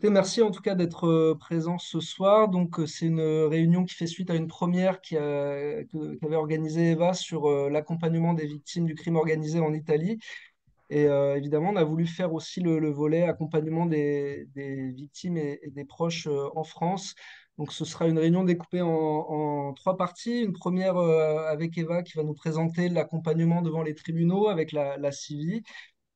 Merci en tout cas d'être présent ce soir. C'est une réunion qui fait suite à une première qu'avait organisée Eva sur l'accompagnement des victimes du crime organisé en Italie. Évidemment, on a voulu faire aussi le volet accompagnement des victimes et des proches en France. Donc ce sera une réunion découpée en trois parties. Une première avec Eva qui va nous présenter l'accompagnement devant les tribunaux avec la CIVI.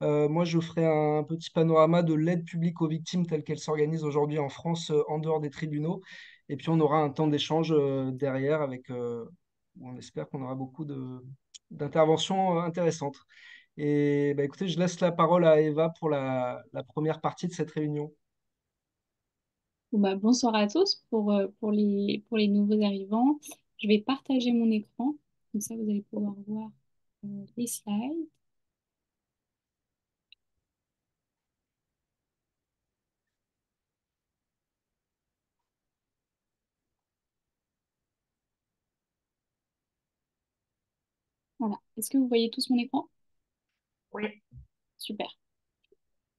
Moi, je ferai un petit panorama de l'aide publique aux victimes telle qu'elle s'organise aujourd'hui en France, en dehors des tribunaux. Et puis, on aura un temps d'échange derrière où on espère qu'on aura beaucoup d'interventions intéressantes. Écoutez, je laisse la parole à Eva pour la première partie de cette réunion. Bon, bah, bonsoir à tous pour les nouveaux arrivants. Je vais partager mon écran, comme ça vous allez pouvoir voir les slides. Voilà. Est-ce que vous voyez tous mon écran? Oui. Super.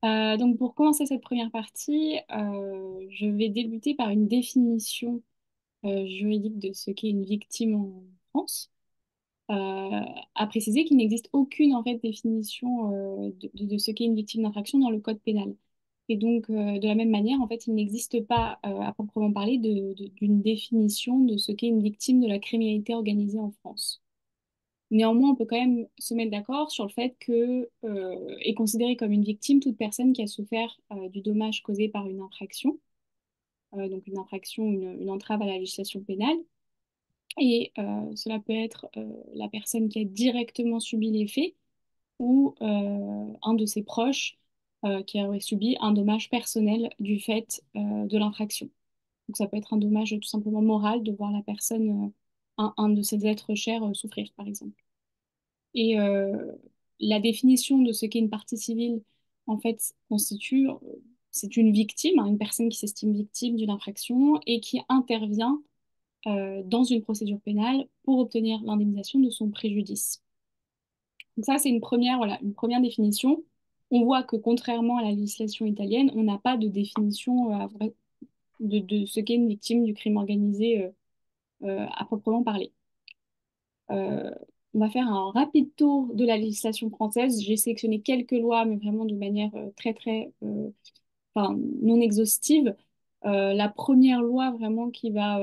Donc pour commencer cette première partie, je vais débuter par une définition juridique de ce qu'est une victime en France. À préciser qu'il n'existe aucune en fait définition de ce qu'est une victime d'infraction dans le code pénal. Et donc, de la même manière, en fait, il n'existe pas, à proprement parler, d'une définition de ce qu'est une victime de la criminalité organisée en France. Néanmoins, on peut quand même se mettre d'accord sur le fait que est considérée comme une victime toute personne qui a souffert du dommage causé par une infraction, donc une infraction, une entrave à la législation pénale. Et cela peut être la personne qui a directement subi les faits ou un de ses proches qui aurait subi un dommage personnel du fait de l'infraction. Donc ça peut être un dommage tout simplement moral de voir la personne, un de ses êtres chers souffrir, par exemple. Et la définition de ce qu'est une partie civile, en fait, c'est une victime, hein, une personne qui s'estime victime d'une infraction et qui intervient dans une procédure pénale pour obtenir l'indemnisation de son préjudice. Donc ça, c'est voilà, une première définition. On voit que contrairement à la législation italienne, on n'a pas de définition de ce qu'est une victime du crime organisé à proprement parler. Euh, on va faire un rapide tour de la législation française. J'ai sélectionné quelques lois, mais vraiment de manière enfin, non exhaustive. La première loi vraiment qui va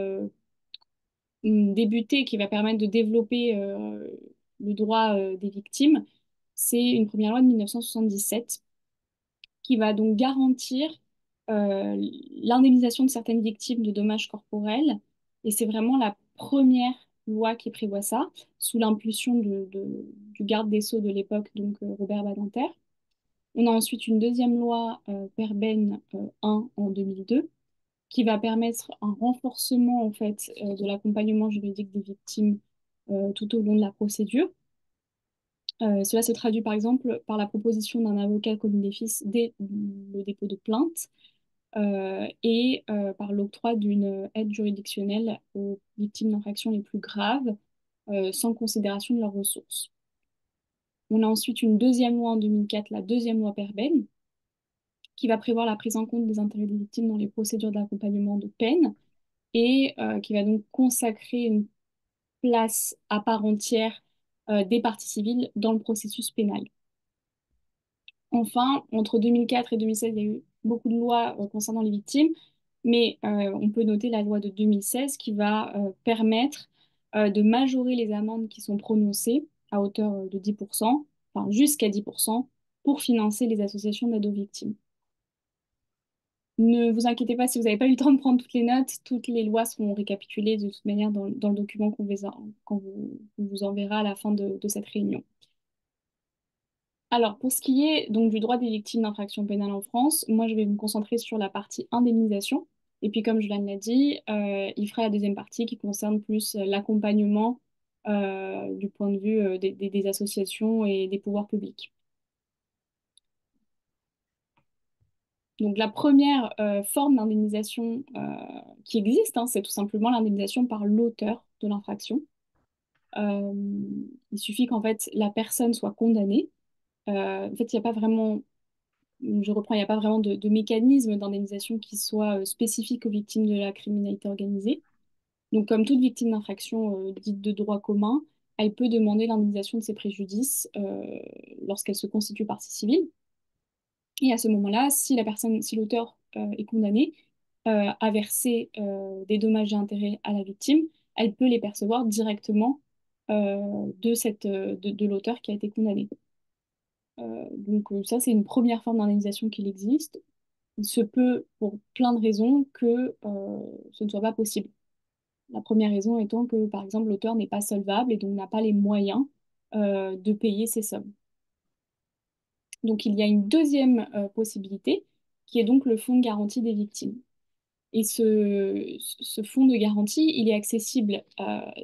débuter, qui va permettre de développer le droit des victimes, c'est une première loi de 1977 qui va donc garantir euh, l'indemnisation de certaines victimes de dommages corporels. Et c'est vraiment la première loi qui prévoit ça, sous l'impulsion du garde des Sceaux de l'époque, donc Robert Badinter. On a ensuite une deuxième loi, Perben 1 en 2002, qui va permettre un renforcement en fait de l'accompagnement juridique des victimes tout au long de la procédure. Cela se traduit par exemple par la proposition d'un avocat commis d'office dès le dépôt de plainte et par l'octroi d'une aide juridictionnelle aux victimes d'infractions les plus graves sans considération de leurs ressources. On a ensuite une deuxième loi en 2004, la deuxième loi Perben, qui va prévoir la prise en compte des intérêts des victimes dans les procédures d'accompagnement de peine et qui va donc consacrer une place à part entière des parties civiles dans le processus pénal. Enfin, entre 2004 et 2016, il y a eu beaucoup de lois concernant les victimes, mais on peut noter la loi de 2016 qui va permettre de majorer les amendes qui sont prononcées à hauteur de 10%, enfin jusqu'à 10%, pour financer les associations d'aide aux victimes. Ne vous inquiétez pas si vous n'avez pas eu le temps de prendre toutes les notes, toutes les lois seront récapitulées de toute manière dans le document qu'on vous enverra à la fin de cette réunion. Alors, pour ce qui est donc du droit des victimes d'infractions pénales en France, moi je vais me concentrer sur la partie indemnisation. Et puis, comme je l'ai dit, il fera la deuxième partie qui concerne plus l'accompagnement du point de vue des associations et des pouvoirs publics. Donc, la première forme d'indemnisation qui existe, hein, c'est tout simplement l'indemnisation par l'auteur de l'infraction. Euh, il suffit qu'en fait la personne soit condamnée. En fait, il n'y a pas vraiment je reprends, il n'y a pas vraiment de mécanisme d'indemnisation qui soit spécifique aux victimes de la criminalité organisée. Donc, comme toute victime d'infraction dite de droit commun, elle peut demander l'indemnisation de ses préjudices lorsqu'elle se constitue partie civile. Et à ce moment-là, si la personne, si l'auteur est condamné, a versé des dommages et intérêts à la victime, elle peut les percevoir directement de l'auteur qui a été condamné. Donc ça, c'est une première forme d'indemnisation qu'il existe. Il se peut, pour plein de raisons, que ce ne soit pas possible. La première raison étant que, par exemple, l'auteur n'est pas solvable et donc n'a pas les moyens de payer ces sommes. Donc il y a une deuxième possibilité, qui est donc le fonds de garantie des victimes. Et ce fonds de garantie, il est accessible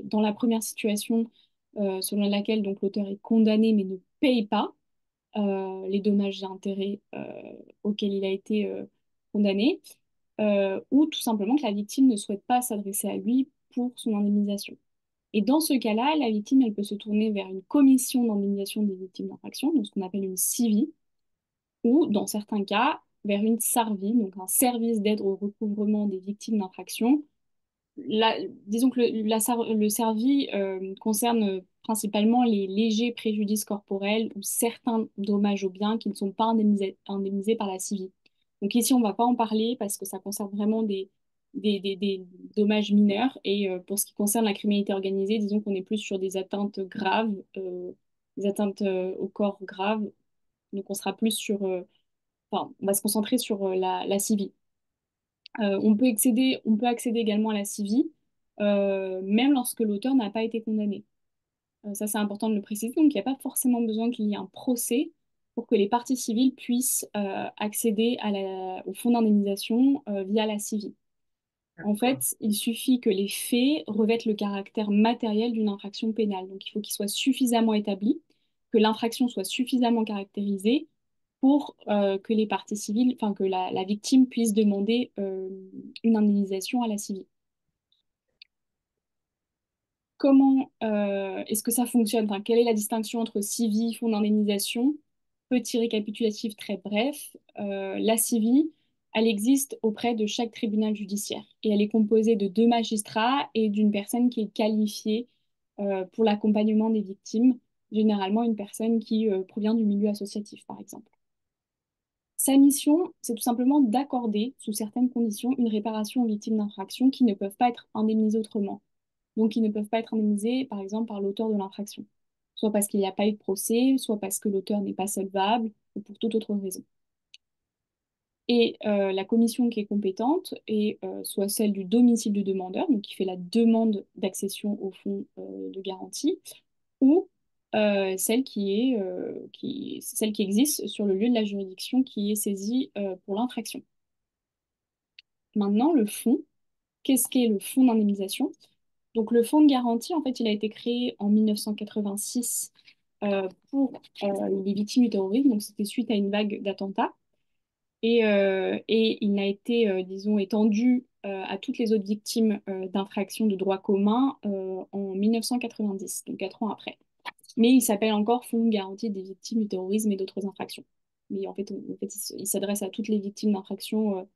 dans la première situation selon laquelle donc l'auteur est condamné mais ne paye pas les dommages et intérêts auxquels il a été condamné, ou tout simplement que la victime ne souhaite pas s'adresser à lui pour son indemnisation. Et dans ce cas-là, la victime, elle peut se tourner vers une commission d'indemnisation des victimes d'infraction, donc ce qu'on appelle une CIVI, ou dans certains cas, vers une SARVI, donc un service d'aide au recouvrement des victimes d'infraction. Disons que le SERVI concerne principalement les légers préjudices corporels ou certains dommages aux biens qui ne sont pas indemnisés par la CIVI. Donc ici, on ne va pas en parler parce que ça concerne vraiment des dommages mineurs. Et pour ce qui concerne la criminalité organisée, disons qu'on est plus sur des atteintes graves, des atteintes au corps graves. Donc on sera plus sur, enfin, on va se concentrer sur la CIVI. On peut accéder également à la CIVI, même lorsque l'auteur n'a pas été condamné. Ça, c'est important de le préciser. Donc, il n'y a pas forcément besoin qu'il y ait un procès pour que les parties civiles puissent accéder au fonds d'indemnisation via la CIVI. En fait, il suffit que les faits revêtent le caractère matériel d'une infraction pénale. Donc, il faut qu'il soit suffisamment établi, que l'infraction soit suffisamment caractérisée pour que les parties civiles, enfin que la victime puisse demander une indemnisation à la CIVI. Comment est-ce que ça fonctionne? Enfin, quelle est la distinction entre CIVI, fonds d'indemnisation? Petit récapitulatif très bref. La CIVI, elle existe auprès de chaque tribunal judiciaire et elle est composée de deux magistrats et d'une personne qui est qualifiée pour l'accompagnement des victimes, généralement une personne qui provient du milieu associatif, par exemple. Sa mission, c'est tout simplement d'accorder, sous certaines conditions, une réparation aux victimes d'infractions qui ne peuvent pas être indemnisées autrement. Donc, qui ne peuvent pas être indemnisées, par exemple, par l'auteur de l'infraction. Soit parce qu'il n'y a pas eu de procès, soit parce que l'auteur n'est pas solvable, ou pour toute autre raison. Et la commission qui est compétente est soit celle du domicile du demandeur, donc qui fait la demande d'accession au fonds de garantie, ou celle qui existe sur le lieu de la juridiction qui est saisie pour l'infraction. Maintenant, le fonds, qu'est-ce qu'est le fonds d'indemnisation? Donc le fonds de garantie, en fait, il a été créé en 1986 pour les victimes du terrorisme, donc c'était suite à une vague d'attentats. Et il a été, disons, étendu à toutes les autres victimes d'infractions de droit commun en 1990, donc 4 ans après. Mais il s'appelle encore Fonds de garantie des victimes du terrorisme et d'autres infractions. Mais en fait il s'adresse à toutes les victimes d'infractions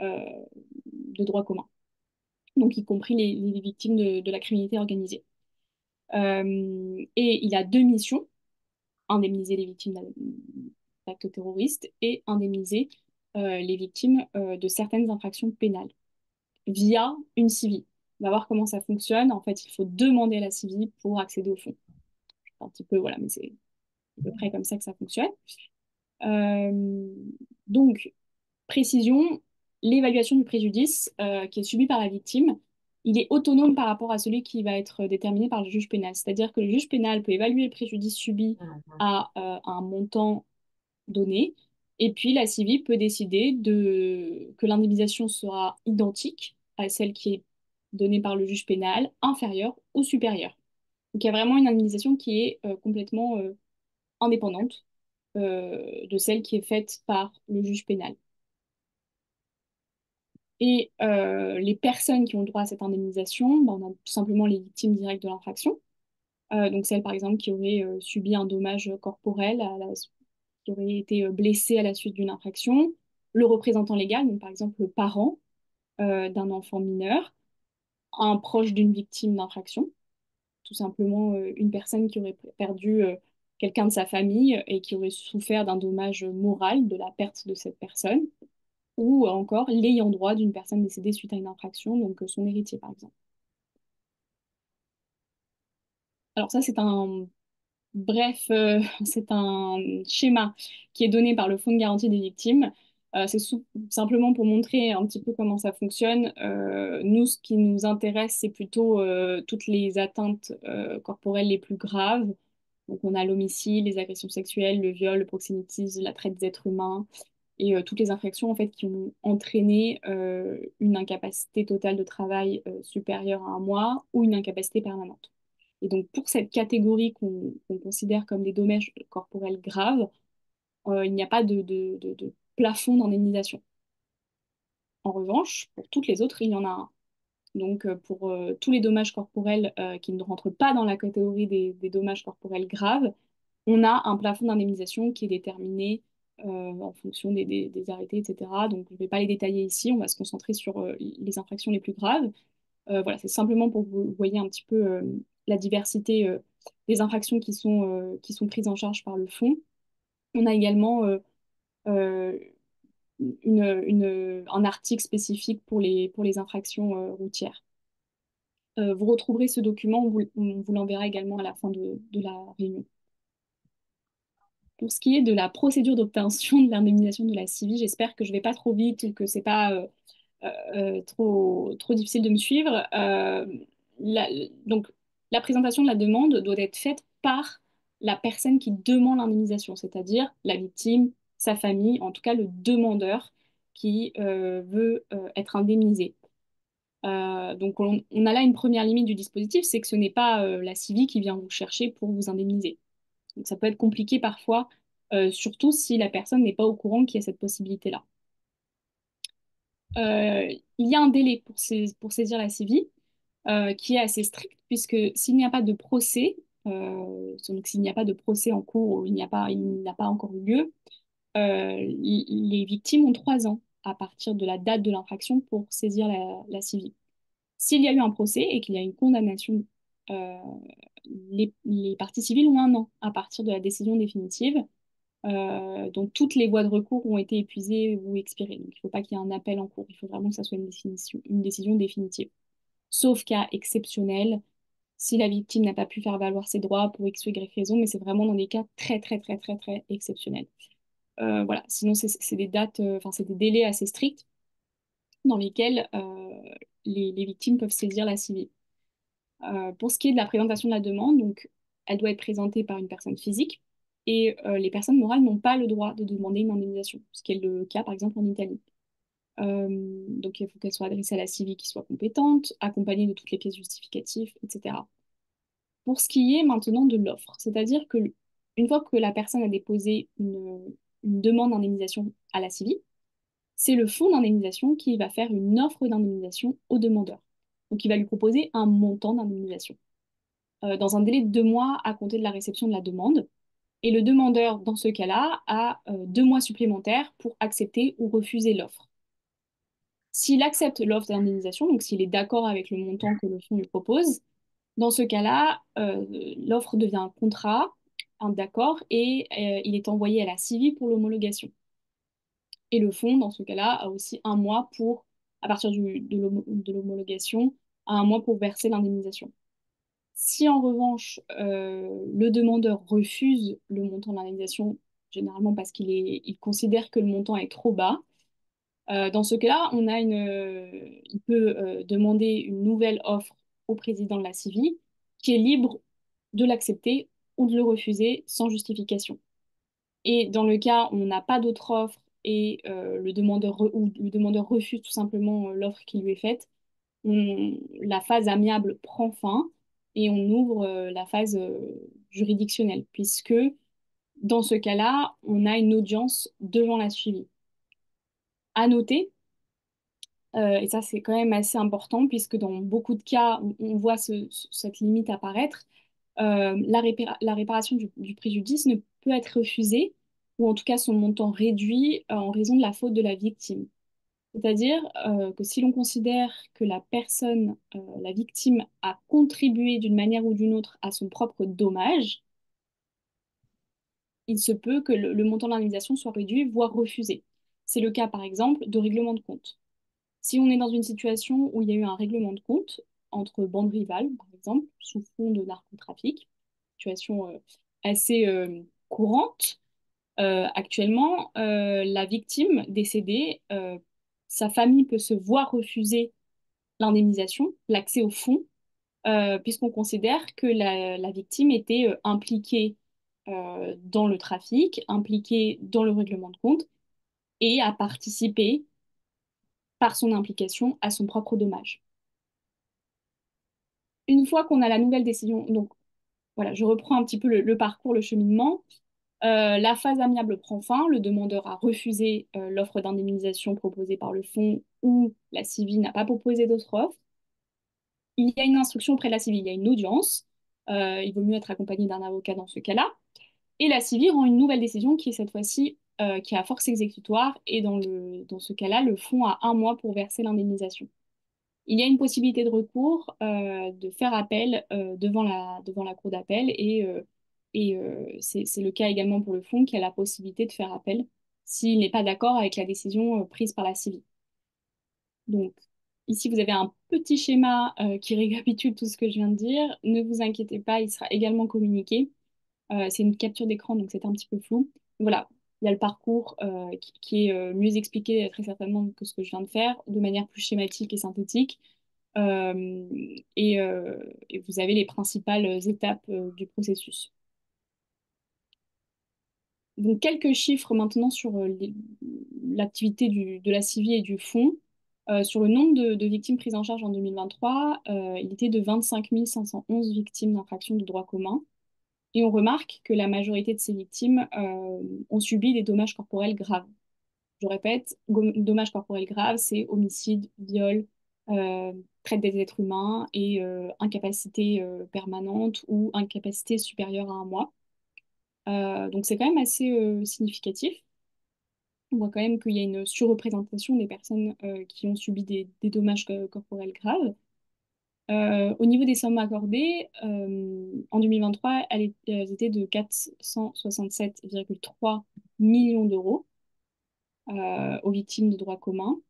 euh, de droit commun, donc y compris les victimes de la criminalité organisée. Et il a deux missions, indemniser les victimes d'actes terroristes et indemniser les victimes de certaines infractions pénales via une CIVI. On va voir comment ça fonctionne. En fait, il faut demander à la CIVI pour accéder au fonds. Un petit peu, voilà, mais c'est à peu près comme ça que ça fonctionne. Euh, donc, précision, l'évaluation du préjudice qui est subi par la victime, il est autonome par rapport à celui qui va être déterminé par le juge pénal. C'est-à-dire que le juge pénal peut évaluer le préjudice subi à un montant donné, et puis la CIVI peut décider que l'indemnisation sera identique à celle qui est donnée par le juge pénal, inférieure ou supérieure. Donc il y a vraiment une indemnisation qui est complètement indépendante de celle qui est faite par le juge pénal. Et les personnes qui ont le droit à cette indemnisation, ben, on a tout simplement les victimes directes de l'infraction. Donc celles, par exemple, qui auraient subi un dommage corporel qui aurait été blessé à la suite d'une infraction, le représentant légal, donc par exemple le parent d'un enfant mineur, un proche d'une victime d'infraction, tout simplement une personne qui aurait perdu quelqu'un de sa famille et qui aurait souffert d'un dommage moral de la perte de cette personne, ou encore l'ayant droit d'une personne décédée suite à une infraction, donc son héritier par exemple. Alors ça, c'est un bref, c'est un schéma qui est donné par le Fonds de garantie des victimes. Simplement pour montrer un petit peu comment ça fonctionne. Nous, ce qui nous intéresse, c'est plutôt toutes les atteintes corporelles les plus graves. Donc, on a l'homicide, les agressions sexuelles, le viol, le proxénétisme, la traite d'êtres humains et toutes les infractions en fait qui ont entraîné une incapacité totale de travail supérieure à un mois ou une incapacité permanente. Et donc pour cette catégorie qu'on considère comme des dommages corporels graves, il n'y a pas de plafond d'indemnisation. En revanche, pour toutes les autres, il y en a un. Donc pour tous les dommages corporels qui ne rentrent pas dans la catégorie des dommages corporels graves, on a un plafond d'indemnisation qui est déterminé en fonction des arrêtés, etc. Donc, je ne vais pas les détailler ici, on va se concentrer sur les infractions les plus graves. Voilà, c'est simplement pour que vous voyez un petit peu la diversité des infractions qui sont prises en charge par le fonds. On a également euh, un article spécifique pour les infractions routières. Vous retrouverez ce document, on vous l'enverra également à la fin de la réunion. Pour ce qui est de la procédure d'obtention de l'indemnisation de la CIVI, j'espère que je ne vais pas trop vite ou que c'est pas trop difficile de me suivre. La, donc, la présentation de la demande doit être faite par la personne qui demande l'indemnisation, c'est-à-dire la victime, sa famille, en tout cas le demandeur qui veut être indemnisé. Donc, on a là une première limite du dispositif, c'est que ce n'est pas la CIVI qui vient vous chercher pour vous indemniser. Donc ça peut être compliqué parfois, surtout si la personne n'est pas au courant qu'il y a cette possibilité-là. Il y a un délai pour saisir la CIVI qui est assez strict, puisque s'il n'y a pas de procès, donc s'il n'y a pas de procès en cours ou il n'a pas encore eu lieu, les victimes ont 3 ans à partir de la date de l'infraction pour saisir la CIVI. S'il y a eu un procès et qu'il y a une condamnation, euh, les parties civiles ont 1 an à partir de la décision définitive. Donc toutes les voies de recours ont été épuisées ou expirées. Donc il ne faut pas qu'il y ait un appel en cours. Il faut vraiment que ça soit une décision définitive. Sauf cas exceptionnel, si la victime n'a pas pu faire valoir ses droits pour X ou Y raison, mais c'est vraiment dans des cas très très très très très exceptionnels. Voilà. Sinon c'est des dates, enfin c'est des délais assez stricts dans lesquels les victimes peuvent saisir la CIVI. Pour ce qui est de la présentation de la demande, donc, elle doit être présentée par une personne physique et les personnes morales n'ont pas le droit de demander une indemnisation, ce qui est le cas par exemple en Italie. Donc il faut qu'elle soit adressée à la CIVI qui soit compétente, accompagnée de toutes les pièces justificatives, etc. Pour ce qui est maintenant de l'offre, c'est-à-dire que une fois que la personne a déposé une demande d'indemnisation à la CIVI, c'est le fonds d'indemnisation qui va faire une offre d'indemnisation au demandeur. Donc il va lui proposer un montant d'indemnisation dans un délai de 2 mois à compter de la réception de la demande. Et le demandeur, dans ce cas-là, a 2 mois supplémentaires pour accepter ou refuser l'offre. S'il accepte l'offre d'indemnisation, donc s'il est d'accord avec le montant que le fonds lui propose, dans ce cas-là, l'offre devient un contrat, un d'accord, et il est envoyé à la CIVI pour l'homologation. Et le fonds, dans ce cas-là, a aussi 1 mois pour, à partir de l'homologation, a 1 mois pour verser l'indemnisation. Si en revanche, le demandeur refuse le montant de l'indemnisation, généralement parce il considère que le montant est trop bas, dans ce cas-là, il peut demander une nouvelle offre au président de la CIVI, qui est libre de l'accepter ou de le refuser sans justification. Et dans le cas où on n'a pas d'autre offre et ou le demandeur refuse tout simplement l'offre qui lui est faite, la phase amiable prend fin et on ouvre la phase juridictionnelle, puisque dans ce cas-là, on a une audience devant la suivi. À noter, et ça c'est quand même assez important, puisque dans beaucoup de cas, on voit cette limite apparaître, la réparation du préjudice ne peut être refusée ou en tout cas son montant réduit en raison de la faute de la victime. C'est-à-dire que si l'on considère que la personne, la victime, a contribué d'une manière ou d'une autre à son propre dommage, il se peut que le montant de l'indemnisation soit réduit, voire refusé. C'est le cas, par exemple, de règlement de compte. Si on est dans une situation où il y a eu un règlement de compte entre bandes rivales, par exemple, sous fond de narcotrafic, situation assez courante, actuellement, la victime décédée, sa famille peut se voir refuser l'indemnisation, l'accès au fonds, puisqu'on considère que la victime était impliquée dans le trafic, impliquée dans le règlement de compte et a participé par son implication à son propre dommage. Une fois qu'on a la nouvelle décision, donc voilà, je reprends un petit peu le parcours, le cheminement. La phase amiable prend fin, le demandeur a refusé l'offre d'indemnisation proposée par le fonds ou la CIVI n'a pas proposé d'autre offre. Il y a une instruction auprès de la CIVI, il y a une audience. Il vaut mieux être accompagné d'un avocat dans ce cas-là. Et la CIVI rend une nouvelle décision qui est cette fois-ci qui a force exécutoire et dans ce cas-là, le fonds a 1 mois pour verser l'indemnisation. Il y a une possibilité de recours, de faire appel devant la cour d'appel c'est le cas également pour le fonds qui a la possibilité de faire appel s'il n'est pas d'accord avec la décision prise par la CIVI. Donc, ici, vous avez un petit schéma qui récapitule tout ce que je viens de dire. Ne vous inquiétez pas, il sera également communiqué. C'est une capture d'écran, donc c'est un petit peu flou. Voilà, il y a le parcours qui est mieux expliqué très certainement que ce que je viens de faire, de manière plus schématique et synthétique. Euh, et vous avez les principales étapes du processus. Donc, quelques chiffres maintenant sur l'activité de la CIVI et du fonds. Sur le nombre de victimes prises en charge en 2023, il était de 25 511 victimes d'infractions de droit commun. Et on remarque que la majorité de ces victimes ont subi des dommages corporels graves. Je répète, dommages corporels graves, c'est homicide, viol, euh, traite des êtres humains et incapacité permanente ou incapacité supérieure à 1 mois. Donc c'est quand même assez significatif. On voit quand même qu'il y a une surreprésentation des personnes qui ont subi des dommages corporels graves. Au niveau des sommes accordées, en 2023, elles étaient de 467,3 millions d'euros aux victimes de droit commun,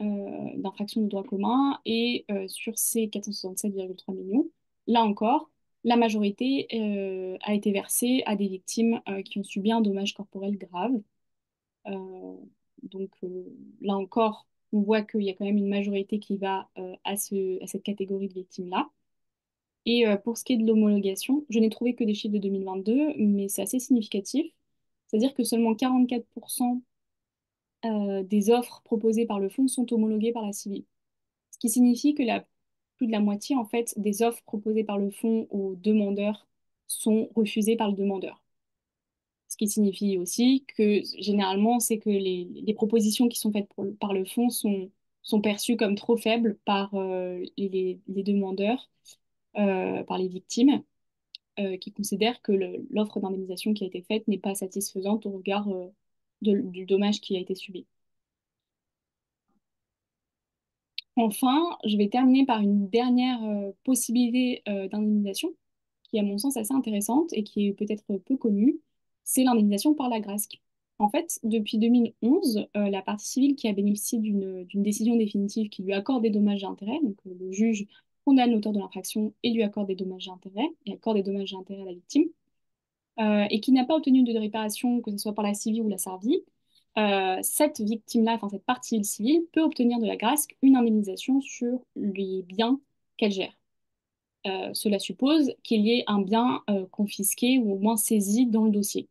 d'infractions de droit commun. Et sur ces 467,3 millions, là encore, la majorité a été versée à des victimes qui ont subi un dommage corporel grave. Euh, donc là encore, on voit qu'il y a quand même une majorité qui va à cette catégorie de victimes-là. Et pour ce qui est de l'homologation, je n'ai trouvé que des chiffres de 2022, mais c'est assez significatif. C'est-à-dire que seulement 44% des offres proposées par le fonds sont homologuées par la CIVI. Ce qui signifie que plus de la moitié, en fait, des offres proposées par le fonds aux demandeurs sont refusées par le demandeur. Ce qui signifie aussi que généralement, c'est que les propositions qui sont faites par le fonds sont perçues comme trop faibles par les demandeurs, par les victimes, qui considèrent que l'offre d'indemnisation qui a été faite n'est pas satisfaisante au regard du dommage qui a été subi. Enfin, je vais terminer par une dernière possibilité d'indemnisation qui est à mon sens assez intéressante et qui est peut-être peu connue, c'est l'indemnisation par la Grasc. En fait, depuis 2011, la partie civile qui a bénéficié d'une décision définitive qui lui accorde des dommages et intérêts, donc le juge condamne l'auteur de l'infraction et lui accorde des dommages et intérêts, et accorde des dommages et intérêts à la victime, et qui n'a pas obtenu de réparation, que ce soit par la CIVI ou la SARVI, cette victime-là, enfin cette partie civile, peut obtenir de la Grasc une indemnisation sur les biens qu'elle gère. Cela suppose qu'il y ait un bien confisqué ou au moins saisi dans le dossier.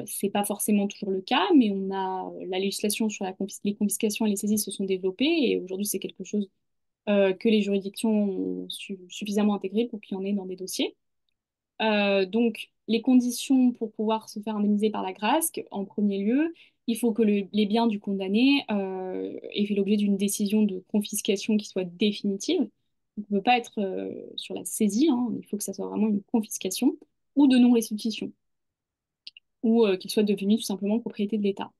C'est pas forcément toujours le cas, mais on a la législation sur les confiscations et les saisies se sont développées et aujourd'hui c'est quelque chose que les juridictions ont suffisamment intégré pour qu'il y en ait dans des dossiers. Donc, les conditions pour pouvoir se faire indemniser par la Grasc, en premier lieu, il faut que les biens du condamné aient fait l'objet d'une décision de confiscation qui soit définitive. Donc, on ne peut pas être sur la saisie, hein, il faut que ça soit vraiment une confiscation ou de non-restitution. ou qu'ils soient devenus tout simplement propriété de l'État.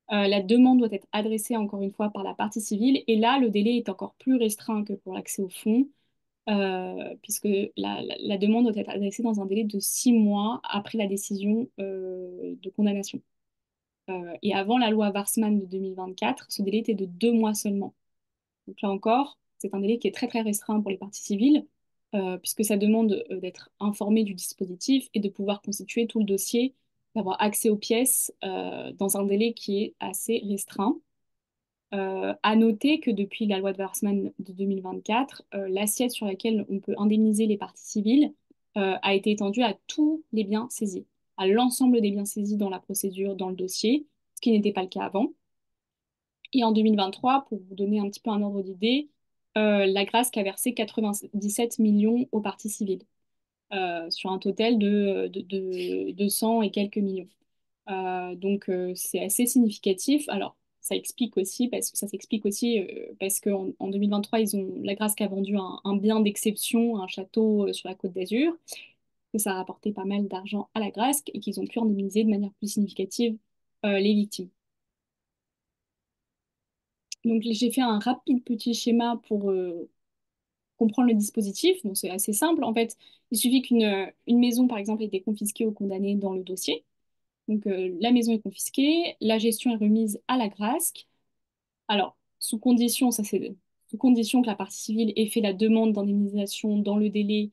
La demande doit être adressée encore une fois par la partie civile et là, le délai est encore plus restreint que pour l'accès au fonds, puisque la demande doit être adressée dans un délai de 6 mois après la décision de condamnation. Et avant la loi Warsmann de 2024, ce délai était de 2 mois seulement. Donc là encore, c'est un délai qui est très très restreint pour les parties civiles, puisque ça demande d'être informé du dispositif et de pouvoir constituer tout le dossier, d'avoir accès aux pièces dans un délai qui est assez restreint. À noter que depuis la loi de Warsmann de 2024, l'assiette sur laquelle on peut indemniser les parties civiles a été étendue à tous les biens saisis, à l'ensemble des biens saisis dans la procédure, dans le dossier, ce qui n'était pas le cas avant. Et en 2023, pour vous donner un petit peu un ordre d'idée, l'Agrasc a versé 97 millions aux parties civiles, sur un total de 200 et quelques millions. Donc c'est assez significatif. Alors ça explique aussi parce que ça s'explique aussi parce qu'en 2023 l'Agrasc a vendu un bien d'exception, un château sur la Côte d'Azur, que ça a rapporté pas mal d'argent à l'Agrasc et qu'ils ont pu indemniser de manière plus significative les victimes. Donc j'ai fait un rapide petit schéma pour comprendre le dispositif. Donc c'est assez simple. En fait, il suffit qu'une maison par exemple ait été confisquée ou condamnée dans le dossier. Donc la maison est confisquée, la gestion est remise à l'Agrasc. Alors, sous condition, ça c'est sous condition que la partie civile ait fait la demande d'indemnisation dans le délai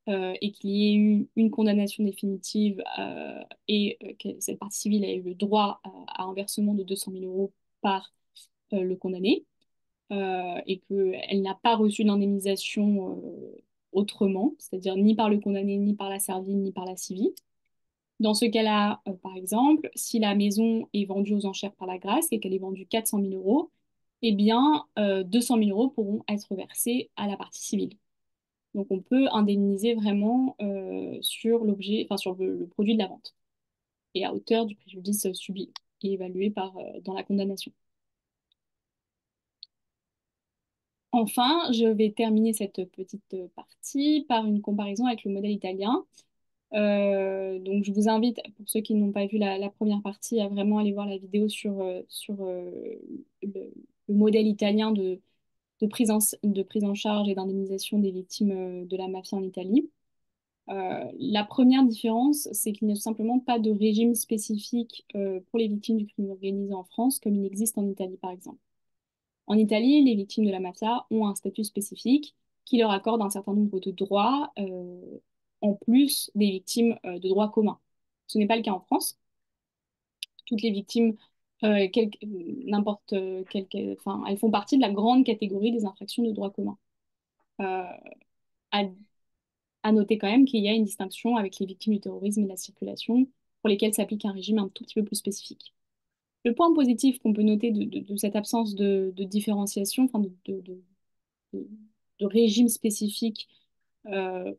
et qu'il y ait eu une condamnation définitive et que cette partie civile ait eu le droit à un versement de 200 000 euros par le condamné et qu'elle n'a pas reçu d'indemnisation autrement, c'est-à-dire ni par le condamné, ni par la servile, ni par la civile. Dans ce cas-là, par exemple, si la maison est vendue aux enchères par la grâce et qu'elle est vendue 400 000 euros, eh bien, 200 000 euros pourront être versés à la partie civile. Donc, on peut indemniser vraiment sur l'objet, enfin, sur le produit de la vente et à hauteur du préjudice subi et évalué dans la condamnation. Enfin, je vais terminer cette petite partie par une comparaison avec le modèle italien. Donc, je vous invite, pour ceux qui n'ont pas vu la première partie, à vraiment aller voir la vidéo sur le modèle italien de prise en charge et d'indemnisation des victimes de la mafia en Italie. La première différence, c'est qu'il n'y a tout simplement pas de régime spécifique pour les victimes du crime organisé en France, comme il existe en Italie, par exemple. En Italie, les victimes de la mafia ont un statut spécifique qui leur accorde un certain nombre de droits en plus des victimes de droit commun. Ce n'est pas le cas en France. Toutes les victimes, n'importe enfin, elles font partie de la grande catégorie des infractions de droit commun. Euh, à, à noter quand même qu'il y a une distinction avec les victimes du terrorisme et de la circulation, pour lesquelles s'applique un régime un tout petit peu plus spécifique. Le point positif qu'on peut noter de cette absence de différenciation, enfin de- de régime spécifique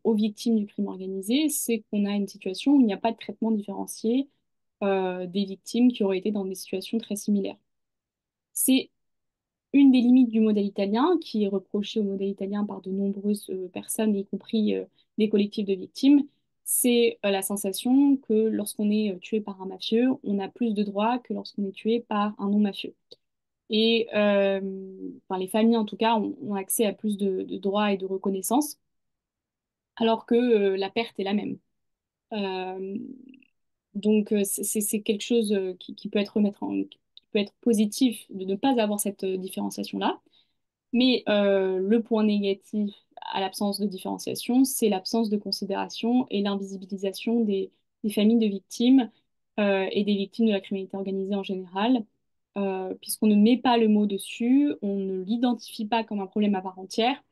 aux victimes du crime organisé, c'est qu'on a une situation où il n'y a pas de traitement différencié des victimes qui auraient été dans des situations très similaires. C'est une des limites du modèle italien, qui est reprochée au modèle italien par de nombreuses personnes, y compris des collectifs de victimes, c'est la sensation que lorsqu'on est tué par un mafieux, on a plus de droits que lorsqu'on est tué par un non-mafieux. Et enfin, les familles, en tout cas, ont accès à plus de droits et de reconnaissance, alors que la perte est la même. Euh, donc, c'est quelque chose qui peut être qui peut être positif de ne pas avoir cette différenciation-là. Mais le point négatif à l'absence de différenciation, c'est l'absence de considération et l'invisibilisation des familles de victimes et des victimes de la criminalité organisée en général, puisqu'on ne met pas le mot dessus, on ne l'identifie pas comme un problème à part entière.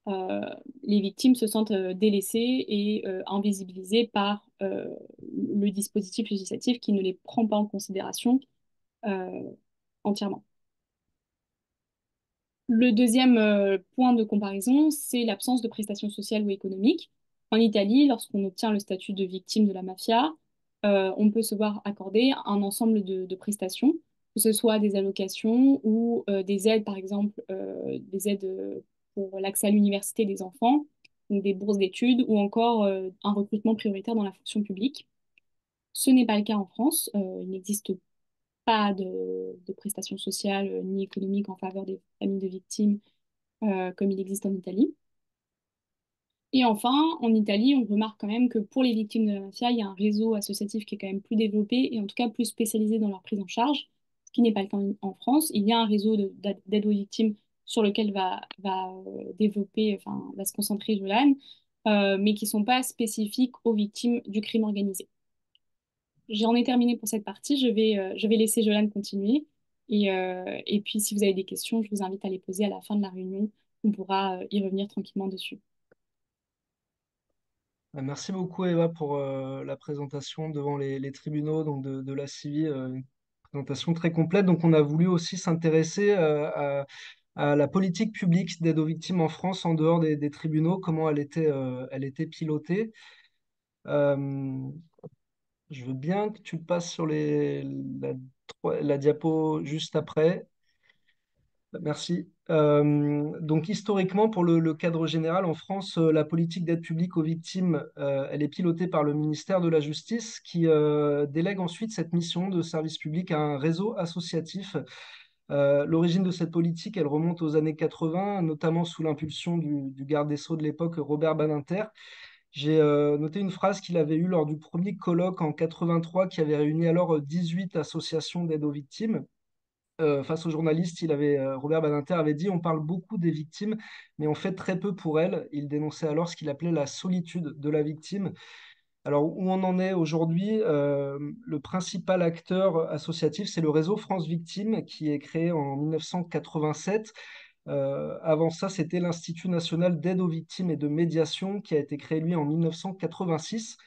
euh, les victimes se sentent délaissées et invisibilisées par le dispositif législatif qui ne les prend pas en considération euh, entièrement. Le deuxième point de comparaison, c'est l'absence de prestations sociales ou économiques. En Italie, lorsqu'on obtient le statut de victime de la mafia, on peut se voir accorder un ensemble de prestations, que ce soit des allocations ou des aides, par exemple, des aides pour l'accès à l'université des enfants, donc des bourses d'études ou encore un recrutement prioritaire dans la fonction publique. Ce n'est pas le cas en France. Il n'existe pas de prestations sociales ni économiques en faveur des familles de victimes comme il existe en Italie. Et enfin, en Italie, on remarque quand même que pour les victimes de la mafia, il y a un réseau associatif qui est quand même plus développé et en tout cas plus spécialisé dans leur prise en charge, ce qui n'est pas le cas en France. Il y a un réseau d'aide aux victimes sur lequel va développer, enfin, va se concentrer Jolan, mais qui ne sont pas spécifiques aux victimes du crime organisé. J'en ai terminé pour cette partie. Je vais laisser Jolan continuer. Et puis, si vous avez des questions, je vous invite à les poser à la fin de la réunion. On pourra y revenir tranquillement dessus. Merci beaucoup Eva pour la présentation devant les tribunaux donc de la CIVI, une présentation très complète. Donc on a voulu aussi s'intéresser à la politique publique d'aide aux victimes en France en dehors des tribunaux, comment elle était pilotée. Euh, je veux bien que tu passes sur la diapo juste après. Merci. Donc historiquement, pour le cadre général, en France, la politique d'aide publique aux victimes, elle est pilotée par le ministère de la Justice qui délègue ensuite cette mission de service public à un réseau associatif. L'origine de cette politique, elle remonte aux années 80, notamment sous l'impulsion du garde des Sceaux de l'époque, Robert Badinter. J'ai noté une phrase qu'il avait eue lors du premier colloque en 83 qui avait réuni alors 18 associations d'aide aux victimes. Face aux journalistes, Robert Badinter avait dit: On parle beaucoup des victimes, mais on fait très peu pour elles. Il dénonçait alors ce qu'il appelait la solitude de la victime. Alors, où on en est aujourd'hui, le principal acteur associatif, c'est le réseau France Victimes, qui est créé en 1987. Avant ça, c'était l'Institut national d'aide aux victimes et de médiation, qui a été créé, lui, en 1986.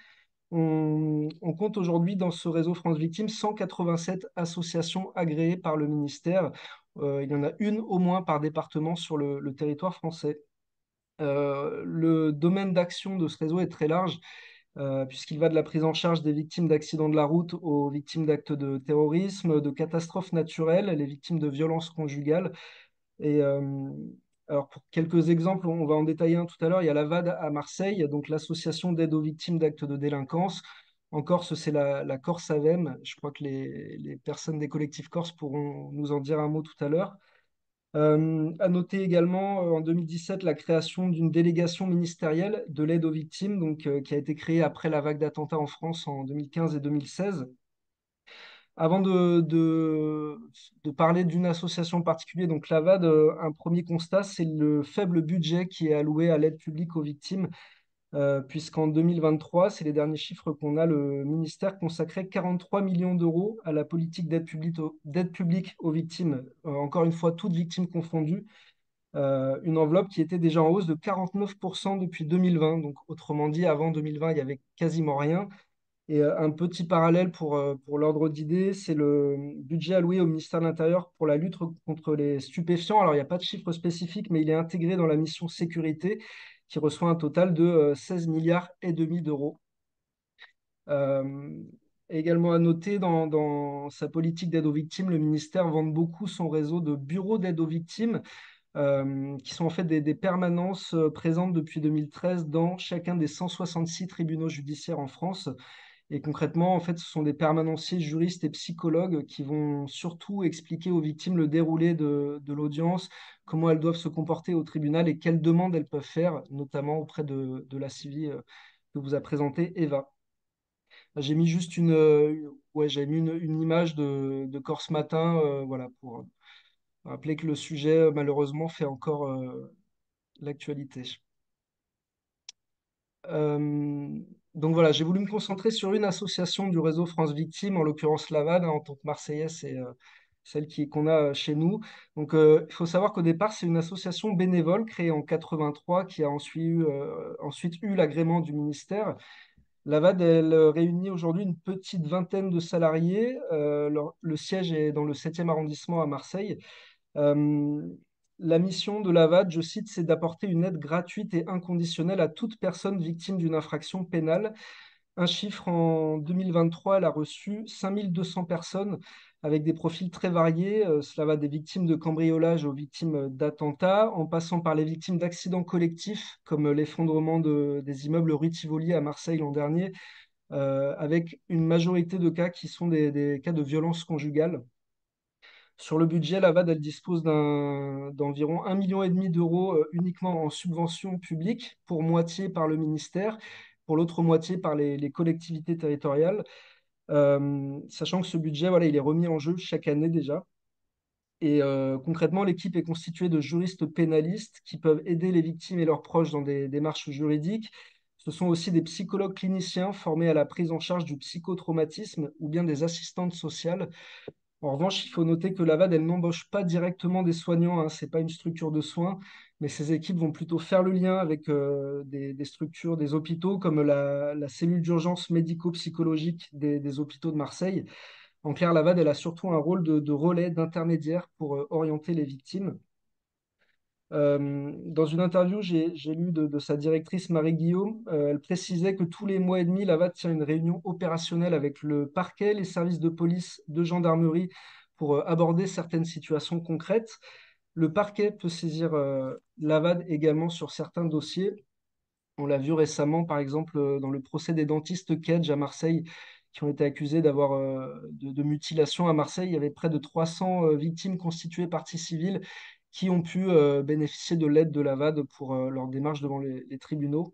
On compte aujourd'hui dans ce réseau France Victimes 187 associations agréées par le ministère. Il y en a une au moins par département sur le territoire français. Le domaine d'action de ce réseau est très large, puisqu'il va de la prise en charge des victimes d'accidents de la route aux victimes d'actes de terrorisme, de catastrophes naturelles, les victimes de violences conjugales. Et alors, pour quelques exemples, on va en détailler un tout à l'heure. Il y a la VAD à Marseille, donc l'association d'aide aux victimes d'actes de délinquance. En Corse, c'est la Corse AVEM. Je crois que les personnes des collectifs corses pourront nous en dire un mot tout à l'heure. À noter également en 2017 la création d'une délégation ministérielle de l'aide aux victimes, donc, qui a été créée après la vague d'attentats en France en 2015 et 2016. Avant de parler d'une association en particulier, donc l'AVAD, un premier constat, c'est le faible budget qui est alloué à l'aide publique aux victimes, puisqu'en 2023, c'est les derniers chiffres qu'on a, le ministère consacrait 43 millions d'euros à la politique d'aide publique aux victimes, encore une fois, toutes victimes confondues, une enveloppe qui était déjà en hausse de 49% depuis 2020. Donc, autrement dit, avant 2020, il y avait quasiment rien. Et un petit parallèle pour l'ordre d'idée, c'est le budget alloué au ministère de l'Intérieur pour la lutte contre les stupéfiants. Alors, il n'y a pas de chiffre spécifique, mais il est intégré dans la mission sécurité qui reçoit un total de 16 milliards et demi d'euros. Euh, Également à noter, dans sa politique d'aide aux victimes, le ministère vante beaucoup son réseau de bureaux d'aide aux victimes, qui sont en fait des permanences présentes depuis 2013 dans chacun des 166 tribunaux judiciaires en France. Et concrètement, en fait, ce sont des permanenciers juristes et psychologues qui vont surtout expliquer aux victimes le déroulé de l'audience, comment elles doivent se comporter au tribunal et quelles demandes elles peuvent faire, notamment auprès de la CIVI que vous a présenté Eva. J'ai mis juste ouais, j'ai mis une image de Corse Matin, voilà, pour rappeler que le sujet, malheureusement, fait encore l'actualité. Euh, donc voilà, j'ai voulu me concentrer sur une association du réseau France Victimes, en l'occurrence l'AVAD, hein, en tant que Marseillaise, c'est celle qu'on a chez nous. Donc il faut savoir qu'au départ, c'est une association bénévole créée en 83 qui a ensuite eu l'agrément du ministère. L'AVAD, elle réunit aujourd'hui une petite vingtaine de salariés. Le siège est dans le 7e arrondissement à Marseille. Euh, la mission de l'AVAD, je cite, c'est d'apporter une aide gratuite et inconditionnelle à toute personne victime d'une infraction pénale. Un chiffre, en 2023, elle a reçu 5200 personnes avec des profils très variés. Cela va des victimes de cambriolage aux victimes d'attentats, en passant par les victimes d'accidents collectifs, comme l'effondrement des immeubles rue Tivoli à Marseille l'an dernier, avec une majorité de cas qui sont des cas de violence conjugale. Sur le budget, la VAD, elle dispose d'environ 1,5 million d'euros uniquement en subventions publiques, pour moitié par le ministère, pour l'autre moitié par les collectivités territoriales. Sachant que ce budget, voilà, il est remis en jeu chaque année déjà. Et concrètement, l'équipe est constituée de juristes pénalistes qui peuvent aider les victimes et leurs proches dans des démarches juridiques. Ce sont aussi des psychologues cliniciens formés à la prise en charge du psychotraumatisme ou bien des assistantes sociales. En revanche, il faut noter que l'AVAD, elle n'embauche pas directement des soignants, hein, ce n'est pas une structure de soins, mais ces équipes vont plutôt faire le lien avec des structures, des hôpitaux, comme la cellule d'urgence médico-psychologique des hôpitaux de Marseille. En clair, l'AVAD, elle a surtout un rôle de relais, d'intermédiaire pour orienter les victimes. Dans une interview, j'ai lu de sa directrice Marie Guillaume, elle précisait que tous les mois et demi, l'AVAD tient une réunion opérationnelle avec le parquet, les services de police, de gendarmerie pour aborder certaines situations concrètes. Le parquet peut saisir l'AVAD également sur certains dossiers. On l'a vu récemment, par exemple, dans le procès des dentistes Kedge à Marseille, qui ont été accusés d'avoir de mutilation à Marseille. Il y avait près de 300 victimes constituées partie civile qui ont pu bénéficier de l'aide de l'AVAD pour leur démarche devant les tribunaux.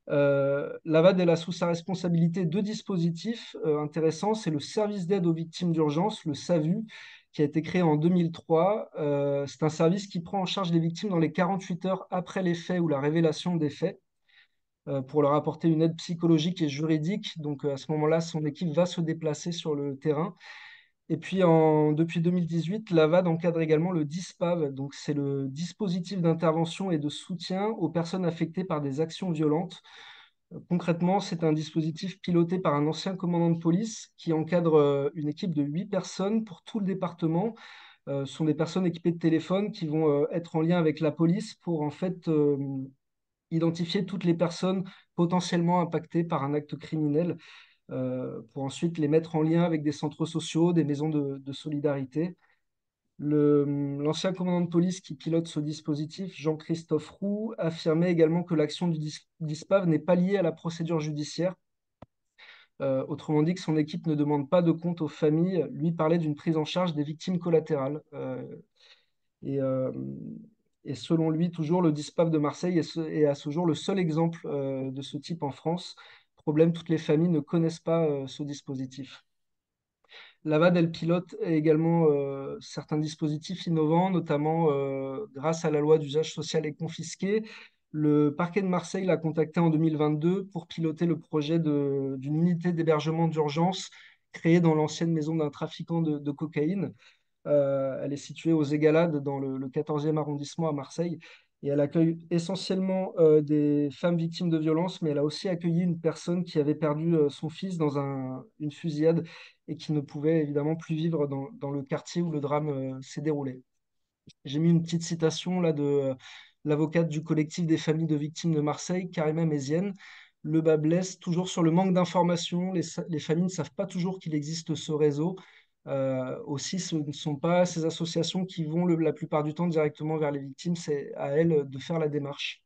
L'AVAD, elle a sous sa responsabilité deux dispositifs intéressants. C'est le service d'aide aux victimes d'urgence, le SAVU, qui a été créé en 2003. C'est un service qui prend en charge les victimes dans les 48 heures après les faits ou la révélation des faits, pour leur apporter une aide psychologique et juridique. Donc à ce moment-là, son équipe va se déplacer sur le terrain. Et puis depuis 2018, l'AVAD encadre également le DISPAV. Donc c'est le dispositif d'intervention et de soutien aux personnes affectées par des actions violentes. Concrètement, c'est un dispositif piloté par un ancien commandant de police qui encadre une équipe de 8 personnes pour tout le département. Ce sont des personnes équipées de téléphones qui vont être en lien avec la police pour en fait identifier toutes les personnes potentiellement impactées par un acte criminel, pour ensuite les mettre en lien avec des centres sociaux, des maisons de solidarité. L'ancien commandant de police qui pilote ce dispositif, Jean-Christophe Roux, affirmait également que l'action du DISPAV n'est pas liée à la procédure judiciaire. Autrement dit, que son équipe ne demande pas de compte aux familles. Lui parlait d'une prise en charge des victimes collatérales. Et, euh, et selon lui, toujours, le DISPAV de Marseille est à ce jour le seul exemple de ce type en France. Problème, toutes les familles ne connaissent pas ce dispositif. L'AVAD, elle pilote également certains dispositifs innovants, notamment grâce à la loi d'usage social et confisqué. Le parquet de Marseille l'a contacté en 2022 pour piloter le projet d'une unité d'hébergement d'urgence créée dans l'ancienne maison d'un trafiquant de cocaïne. Elle est située aux Égalades dans le 14e arrondissement à Marseille. Et elle accueille essentiellement des femmes victimes de violences, mais elle a aussi accueilli une personne qui avait perdu son fils dans une fusillade et qui ne pouvait évidemment plus vivre dans le quartier où le drame s'est déroulé. J'ai mis une petite citation là de l'avocate du collectif des familles de victimes de Marseille, Karima Mézienne. Le bas blesse toujours sur le manque d'informations. Les familles ne savent pas toujours qu'il existe ce réseau. Aussi, ce ne sont pas ces associations qui vont la plupart du temps directement vers les victimes. C'est à elles de faire la démarche.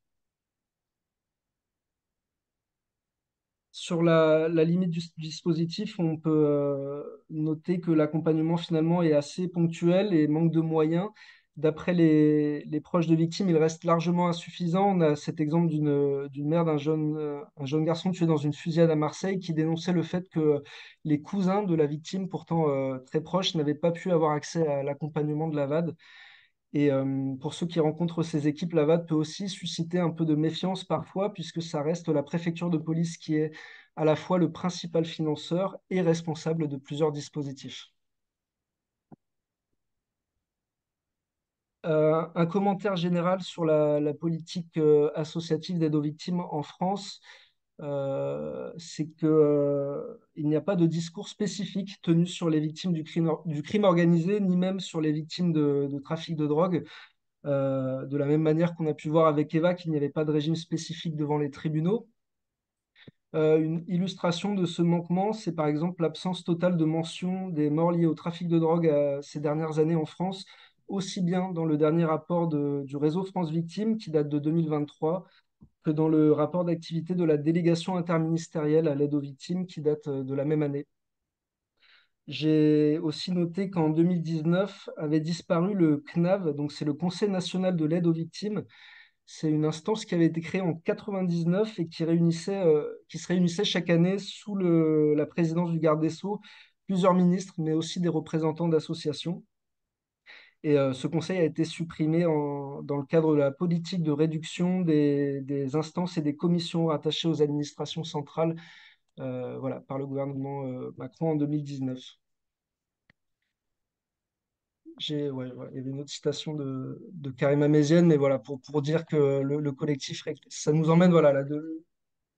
Sur la limite du dispositif, on peut noter que l'accompagnement finalement est assez ponctuel et manque de moyens. D'après les proches de victimes, il reste largement insuffisant. On a cet exemple d'une mère un jeune garçon tué dans une fusillade à Marseille qui dénonçait le fait que les cousins de la victime, pourtant très proches, n'avaient pas pu avoir accès à l'accompagnement de la VAD. Et pour ceux qui rencontrent ces équipes, la VAD peut aussi susciter un peu de méfiance parfois, puisque ça reste la préfecture de police qui est à la fois le principal financeur et responsable de plusieurs dispositifs. Un commentaire général sur la politique associative d'aide aux victimes en France, c'est que, il n'y a pas de discours spécifique tenu sur les victimes du crime organisé, ni même sur les victimes de trafic de drogue. De la même manière qu'on a pu voir avec Eva qu'il n'y avait pas de régime spécifique devant les tribunaux. Une illustration de ce manquement, c'est par exemple l'absence totale de mention des morts liées au trafic de drogue ces dernières années en France, aussi bien dans le dernier rapport du réseau France Victimes qui date de 2023, que dans le rapport d'activité de la délégation interministérielle à l'aide aux victimes qui date de la même année. J'ai aussi noté qu'en 2019 avait disparu le CNAV, donc c'est le Conseil national de l'aide aux victimes. C'est une instance qui avait été créée en 99 et qui se réunissait chaque année sous la présidence du garde des Sceaux, plusieurs ministres, mais aussi des représentants d'associations. Et ce conseil a été supprimé dans le cadre de la politique de réduction des instances et des commissions rattachées aux administrations centrales, voilà, par le gouvernement Macron en 2019. Ouais, il y avait une autre citation de Karim Amézienne, mais voilà, pour dire que le collectif, ça nous emmène, voilà,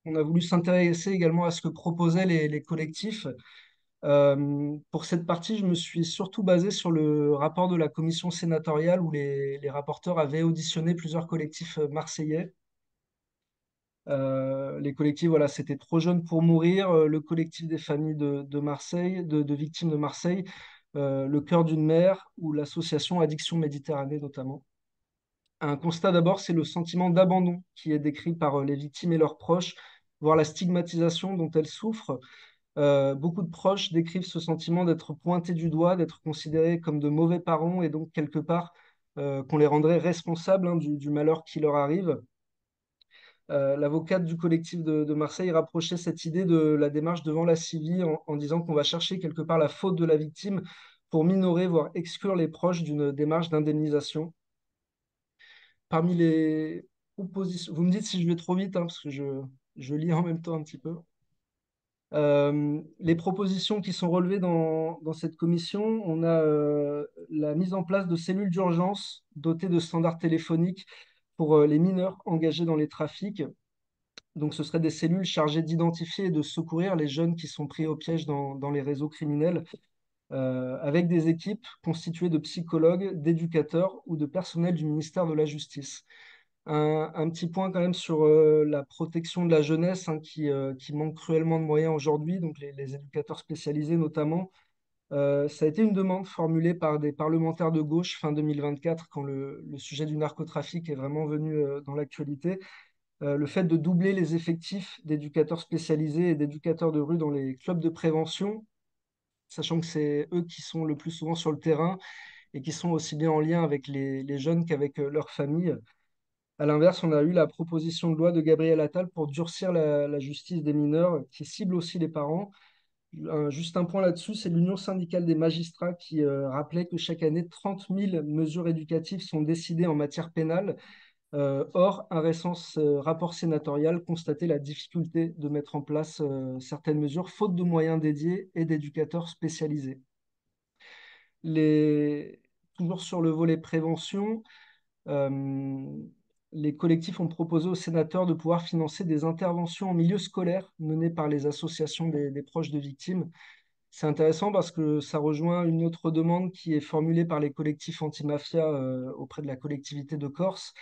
on a voulu s'intéresser également à ce que proposaient les collectifs. Pour cette partie, je me suis surtout basé sur le rapport de la commission sénatoriale où les rapporteurs avaient auditionné plusieurs collectifs marseillais. Les collectifs, voilà, c'était Trop jeune pour mourir, le collectif des familles de Marseille, de victimes de Marseille, le Cœur d'une mère ou l'association Addiction Méditerranée notamment. Un constat d'abord, c'est le sentiment d'abandon qui est décrit par les victimes et leurs proches, voire la stigmatisation dont elles souffrent. Beaucoup de proches décrivent ce sentiment d'être pointés du doigt, d'être considérés comme de mauvais parents et donc quelque part qu'on les rendrait responsables hein, du malheur qui leur arrive. L'avocate du collectif de Marseille rapprochait cette idée de la démarche devant la CIVI en disant qu'on va chercher quelque part la faute de la victime pour minorer, voire exclure les proches d'une démarche d'indemnisation. Parmi les propositions, vous me dites si je vais trop vite, hein, parce que je lis en même temps un petit peu. Les propositions qui sont relevées dans cette commission, on a la mise en place de cellules d'urgence dotées de standards téléphoniques pour les mineurs engagés dans les trafics. Donc, ce seraient des cellules chargées d'identifier et de secourir les jeunes qui sont pris au piège dans les réseaux criminels, avec des équipes constituées de psychologues, d'éducateurs ou de personnel du ministère de la Justice. Un petit point quand même sur la protection de la jeunesse hein, qui manque cruellement de moyens aujourd'hui, donc les éducateurs spécialisés notamment. Ça a été une demande formulée par des parlementaires de gauche fin 2024 quand le sujet du narcotrafic est vraiment venu dans l'actualité. Le fait de doubler les effectifs d'éducateurs spécialisés et d'éducateurs de rue dans les clubs de prévention, sachant que c'est eux qui sont le plus souvent sur le terrain et qui sont aussi bien en lien avec les jeunes qu'avec leur famille. À l'inverse, on a eu la proposition de loi de Gabriel Attal pour durcir la justice des mineurs, qui cible aussi les parents. Juste un point là-dessus, c'est l'Union syndicale des magistrats qui rappelait que chaque année, 30 000 mesures éducatives sont décidées en matière pénale. Or, un récent rapport sénatorial constatait la difficulté de mettre en place certaines mesures, faute de moyens dédiés et d'éducateurs spécialisés. Les... Toujours sur le volet prévention, euh, les collectifs ont proposé aux sénateurs de pouvoir financer des interventions en milieu scolaire menées par les associations des proches de victimes. C'est intéressant parce que ça rejoint une autre demande qui est formulée par les collectifs anti-mafia auprès de la collectivité de Corse.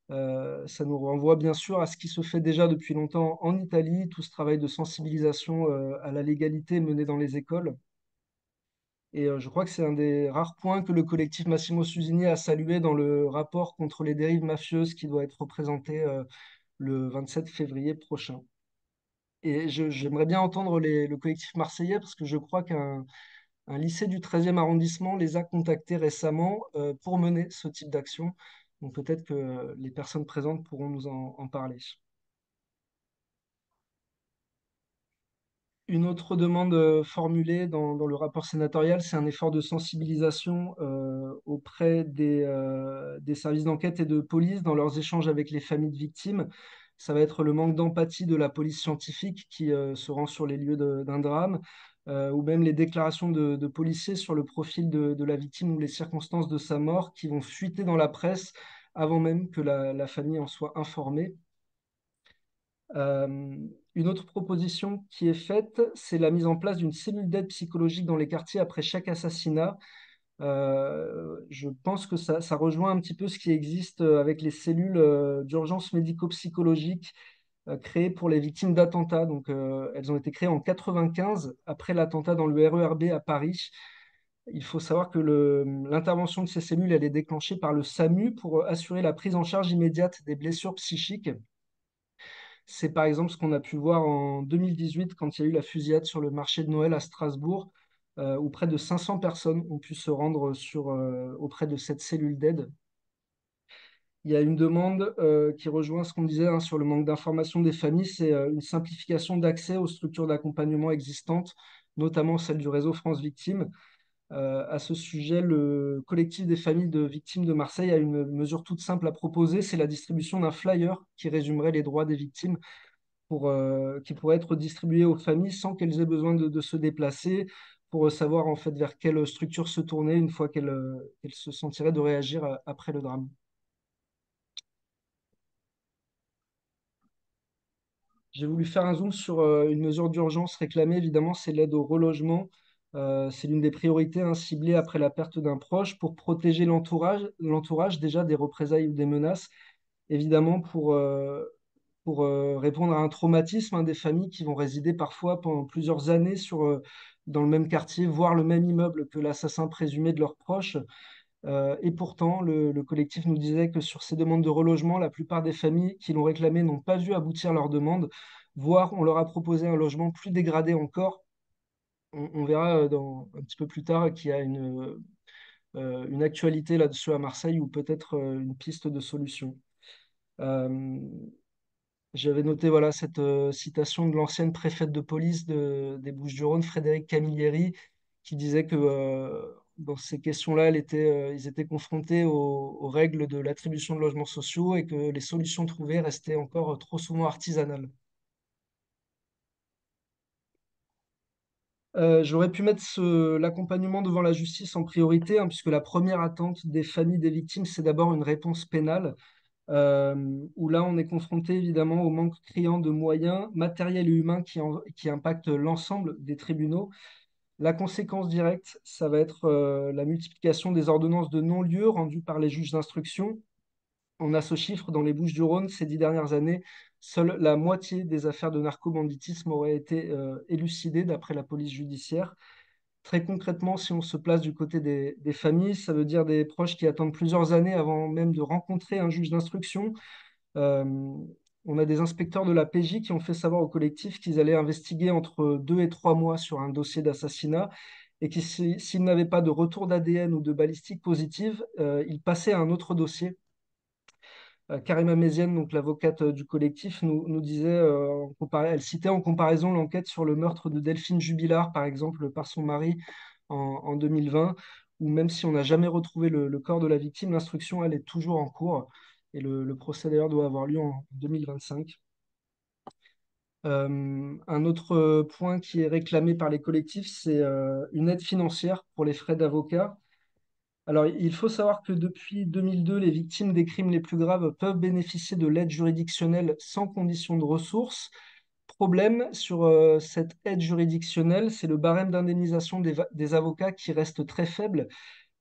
Ça nous renvoie bien sûr à ce qui se fait déjà depuis longtemps en Italie, tout ce travail de sensibilisation à la légalité mené dans les écoles. Et je crois que c'est un des rares points que le collectif Massimo Susini a salué dans le rapport contre les dérives mafieuses qui doit être représenté le 27 février prochain. Et j'aimerais bien entendre le collectif marseillais parce que je crois qu'un lycée du 13e arrondissement les a contactés récemment pour mener ce type d'action. Donc peut-être que les personnes présentes pourront nous en parler. Une autre demande formulée dans le rapport sénatorial, c'est un effort de sensibilisation auprès des services d'enquête et de police dans leurs échanges avec les familles de victimes. Ça va être le manque d'empathie de la police scientifique qui se rend sur les lieux d'un drame, ou même les déclarations de policiers sur le profil de la victime ou les circonstances de sa mort qui vont fuiter dans la presse avant même que la famille en soit informée. Euh, une autre proposition qui est faite, c'est la mise en place d'une cellule d'aide psychologique dans les quartiers après chaque assassinat. Je pense que ça rejoint un petit peu ce qui existe avec les cellules d'urgence médico-psychologique créées pour les victimes d'attentats. Donc, elles ont été créées en 95 après l'attentat dans le RERB à Paris. Il faut savoir que l'intervention de ces cellules, elle est déclenchée par le SAMU pour assurer la prise en charge immédiate des blessures psychiques. C'est par exemple ce qu'on a pu voir en 2018 quand il y a eu la fusillade sur le marché de Noël à Strasbourg, où près de 500 personnes ont pu se rendre auprès de cette cellule d'aide. Il y a une demande qui rejoint ce qu'on disait hein, sur le manque d'information des familles, c'est une simplification d'accès aux structures d'accompagnement existantes, notamment celle du réseau France Victimes. À ce sujet, le collectif des familles de victimes de Marseille a une mesure toute simple à proposer, c'est la distribution d'un flyer qui résumerait les droits des victimes qui pourrait être distribué aux familles sans qu'elles aient besoin de se déplacer pour savoir en fait vers quelle structure se tourner une fois qu'elles se sentiraient de réagir après le drame. J'ai voulu faire un zoom sur une mesure d'urgence réclamée, évidemment, c'est l'aide au relogement. C'est l'une des priorités hein, ciblées après la perte d'un proche pour protéger l'entourage déjà des représailles ou des menaces, évidemment pour répondre à un traumatisme hein, des familles qui vont résider parfois pendant plusieurs années dans le même quartier, voire le même immeuble que l'assassin présumé de leurs proches. Et pourtant, le collectif nous disait que sur ces demandes de relogement, la plupart des familles qui l'ont réclamé n'ont pas vu aboutir leur demande, voire on leur a proposé un logement plus dégradé encore. On verra un petit peu plus tard qu'il y a une actualité là-dessus à Marseille ou peut-être une piste de solution. Euh, J'avais noté voilà, cette citation de l'ancienne préfète de police des Bouches-du-Rhône, Frédéric Camilleri, qui disait que dans ces questions-là, ils étaient confrontés aux règles de l'attribution de logements sociaux et que les solutions trouvées restaient encore trop souvent artisanales. J'aurais pu mettre l'accompagnement devant la justice en priorité, hein, puisque la première attente des familles des victimes, c'est d'abord une réponse pénale. Où là, on est confronté évidemment au manque criant de moyens matériels et humains qui impactent l'ensemble des tribunaux. La conséquence directe, ça va être la multiplication des ordonnances de non-lieu rendues par les juges d'instruction. On a ce chiffre dans les Bouches-du-Rhône, ces 10 dernières années, seule la moitié des affaires de narcobanditisme auraient été élucidées d'après la police judiciaire. Très concrètement, si on se place du côté des familles, ça veut dire des proches qui attendent plusieurs années avant même de rencontrer un juge d'instruction. euh, on a des inspecteurs de la PJ qui ont fait savoir au collectif qu'ils allaient investiguer entre 2 et 3 mois sur un dossier d'assassinat et que s'ils n'avaient pas de retour d'ADN ou de balistique positive, ils passaient à un autre dossier. Karima Méziane, donc l'avocate du collectif, nous disait, elle citait en comparaison l'enquête sur le meurtre de Delphine Jubilard, par exemple, par son mari en 2020, où même si on n'a jamais retrouvé le corps de la victime, l'instruction, elle est toujours en cours. Et le procès d'ailleurs doit avoir lieu en 2025. Un autre point qui est réclamé par les collectifs, c'est une aide financière pour les frais d'avocat. Alors, il faut savoir que depuis 2002, les victimes des crimes les plus graves peuvent bénéficier de l'aide juridictionnelle sans condition de ressources. Problème sur cette aide juridictionnelle, c'est le barème d'indemnisation des avocats qui reste très faible.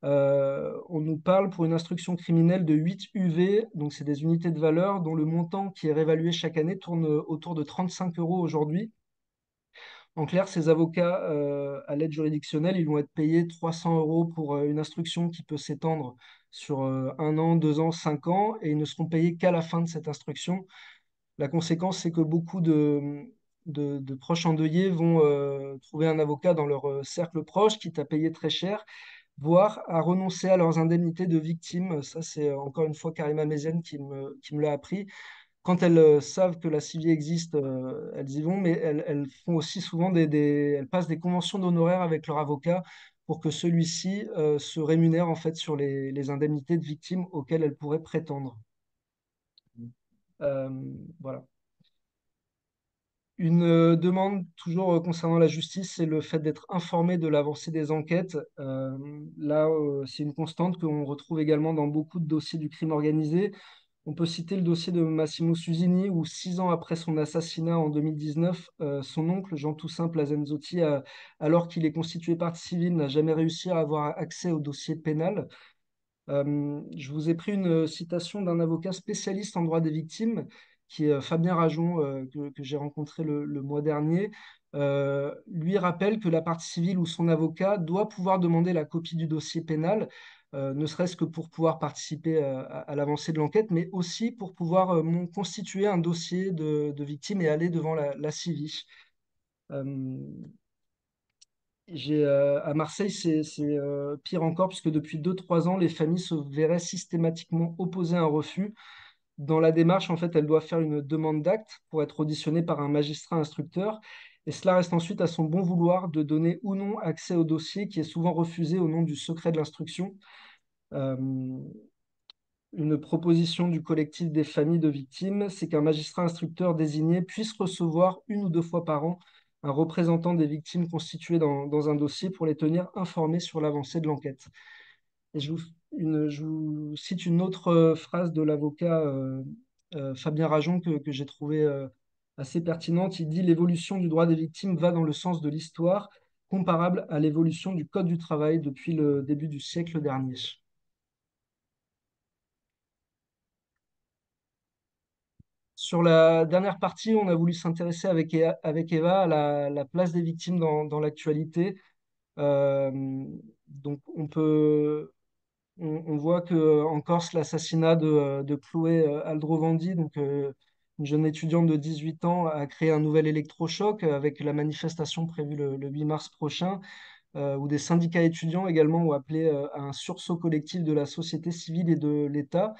On nous parle pour une instruction criminelle de 8 UV, donc c'est des unités de valeur dont le montant qui est réévalué chaque année tourne autour de 35 euros aujourd'hui. En clair, ces avocats à l'aide juridictionnelle, ils vont être payés 300 euros pour une instruction qui peut s'étendre sur 1 an, 2 ans, 5 ans, et ils ne seront payés qu'à la fin de cette instruction. La conséquence, c'est que beaucoup de proches endeuillés vont trouver un avocat dans leur cercle proche, quitte à payer très cher, voire à renoncer à leurs indemnités de victimes. Ça, c'est encore une fois Karima Méziane qui me l'a appris. Quand elles savent que la CIVI existe, elles y vont, mais elles font aussi souvent elles passent des conventions d'honoraires avec leur avocat pour que celui-ci se rémunère en fait sur les indemnités de victimes auxquelles elles pourraient prétendre. Euh, voilà. Une demande toujours concernant la justice, c'est le fait d'être informé de l'avancée des enquêtes. Là, c'est une constante qu'on retrouve également dans beaucoup de dossiers du crime organisé. On peut citer le dossier de Massimo Susini, où 6 ans après son assassinat en 2019, son oncle Jean-Toussaint Plazenzotti, alors qu'il est constitué partie civile, n'a jamais réussi à avoir accès au dossier pénal. Je vous ai pris une citation d'un avocat spécialiste en droit des victimes, qui est Fabien Rajon, que j'ai rencontré le mois dernier. Lui rappelle que la partie civile ou son avocat doit pouvoir demander la copie du dossier pénal, ne serait-ce que pour pouvoir participer à l'avancée de l'enquête, mais aussi pour pouvoir constituer un dossier de victime et aller devant la CIVI. Euh, à Marseille, c'est pire encore, puisque depuis 2, 3 ans, les familles se verraient systématiquement opposer un refus. Dans la démarche, en fait, elles doivent faire une demande d'acte pour être auditionnées par un magistrat instructeur. Et cela reste ensuite à son bon vouloir de donner ou non accès au dossier qui est souvent refusé au nom du secret de l'instruction. Euh, une proposition du collectif des familles de victimes, c'est qu'un magistrat instructeur désigné puisse recevoir 1 ou 2 fois par an un représentant des victimes constitué dans un dossier pour les tenir informés sur l'avancée de l'enquête. Et je vous cite une autre phrase de l'avocat Fabien Rajon que j'ai trouvé assez pertinente. Il dit: l'évolution du droit des victimes va dans le sens de l'histoire, comparable à l'évolution du Code du travail depuis le début du siècle dernier. Sur la dernière partie, on a voulu s'intéresser avec Eva à la place des victimes dans l'actualité. Euh, donc, on voit que en Corse, l'assassinat de Chloé Aldrovandi, donc une jeune étudiante de 18 ans, a créé un nouvel électrochoc avec la manifestation prévue le 8 mars prochain, où des syndicats étudiants également ont appelé à un sursaut collectif de la société civile et de l'État.